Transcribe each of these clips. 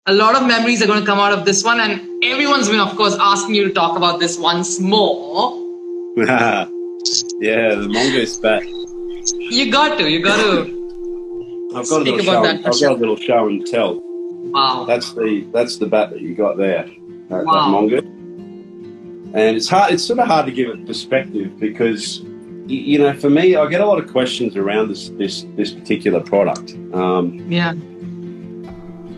A lot of memories are going to come out of this one, and everyone's been, of course, asking you to talk about this once more. Yeah, the Mongoose bat. You got to. I've got a little show and tell. Wow. That's the bat that you got there. That Mongoose. And it's sort of hard to give it perspective because, you know, for me, I get a lot of questions around this particular product.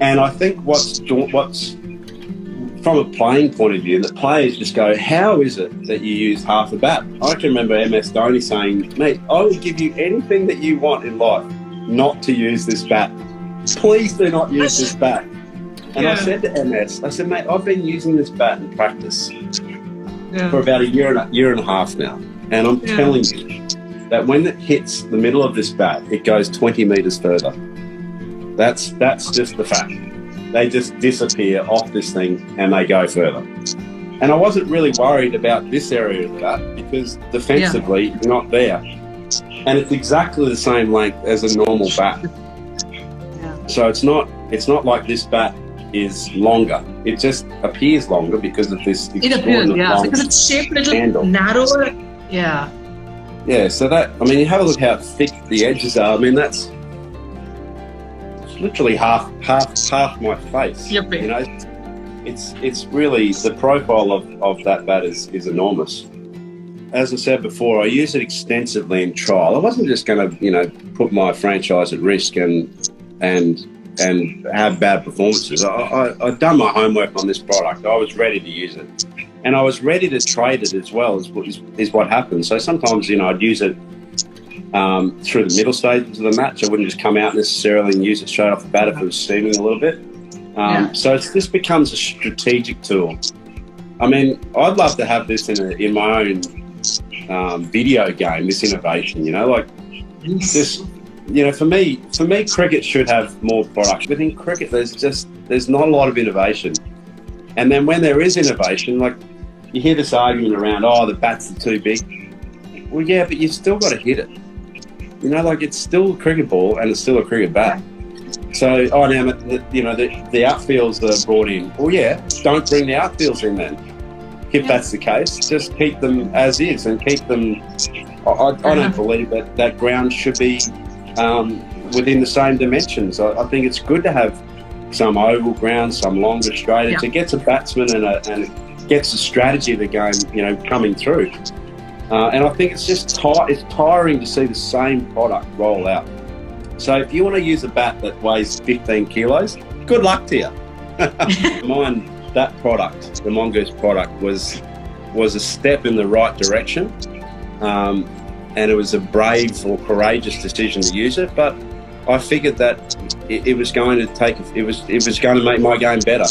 And I think what's from a playing point of view, the players just go, how is it that you use half a bat? I can remember MS Dhoni saying, mate, I will give you anything that you want in life not to use this bat. Please do not use this bat. And I said to MS, I said, mate, I've been using this bat in practice for about a year and a half now. And I'm telling you that when it hits the middle of this bat, it goes 20 metres further. That's just the fact. They just disappear off this thing and they go further. And I wasn't really worried about this area of the bat because defensively, you're not there. And it's exactly the same length as a normal bat. So it's not like this bat is longer. It just appears longer because of this. It appears, because it's shaped a little narrower. Yeah, so that, I mean, you have a look how thick the edges are. I mean, that's literally half my face. You know, it's really, the profile of that bat is enormous. As I said before, I use it extensively in trial. I wasn't just going to, you know, put my franchise at risk and have bad performances. I'd done my homework on this product. I was ready to use it, and I was ready to trade it as well. Is what happened. So sometimes, you know, I'd use it through the middle stages of the match. I wouldn't just come out necessarily and use it straight off the bat if it was steaming a little bit. So this becomes a strategic tool. I mean, I'd love to have this in my own video game, this innovation, you know, like this, you know, for me, cricket should have more products. But in cricket, there's not a lot of innovation. And then when there is innovation, like you hear this argument around, oh, the bats are too big. Well, yeah, but you've still got to hit it. You know, like it's still a cricket ball and it's still a cricket bat. So, now, you know, the outfields that are brought in. Well, yeah, don't bring the outfields in then. If that's the case, just keep them as is and keep them. I don't believe that ground should be within the same dimensions. I think it's good to have some oval ground, some longer straight. It gets a batsman and it gets the strategy of the game, you know, coming through. And I think it's just it's tiring to see the same product roll out. So if you want to use a bat that weighs 15 kilos, good luck to you. Mine, that product, the Mongoose product, was a step in the right direction. And it was a brave or courageous decision to use it, but I figured that it was going to make my game better.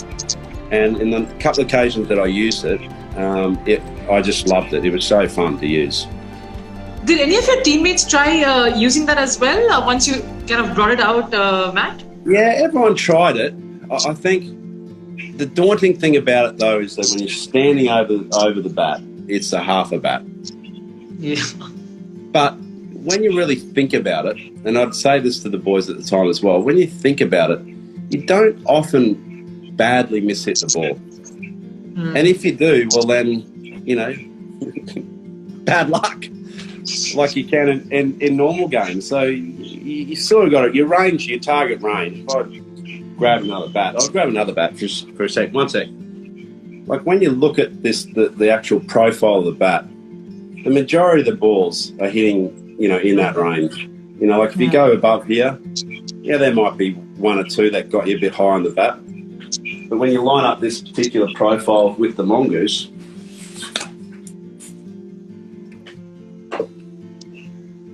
And in the couple of occasions that I used it, I just loved it. It was so fun to use. Did any of your teammates try using that as well once you kind of brought it out, Matt? Yeah, everyone tried it. I think the daunting thing about it, though, is that when you're standing over the bat, it's a half a bat. Yeah. But when you really think about it, and I'd say this to the boys at the time as well, when you think about it, you don't often badly mishit the ball. And if you do, well then, you know, bad luck, like you can in normal games. So you sort of got it, your target range. If I grab another bat, I'll grab another bat just for a sec. One sec. Like when you look at this, the actual profile of the bat, the majority of the balls are hitting, you know, in that range. You know, like if you go above here, yeah, there might be one or two that got you a bit high on the bat. But when you line up this particular profile with the Mongoose,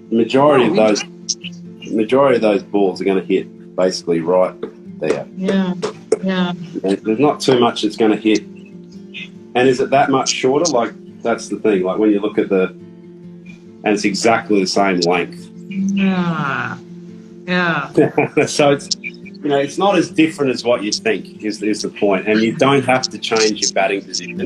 the majority of those balls are going to hit basically right there. Yeah. And there's not too much that's going to hit. And is it that much shorter? Like, that's the thing. Like when you look at and it's exactly the same length. Yeah. So it's, you know, it's not as different as what you think is the point. And you don't have to change your batting position.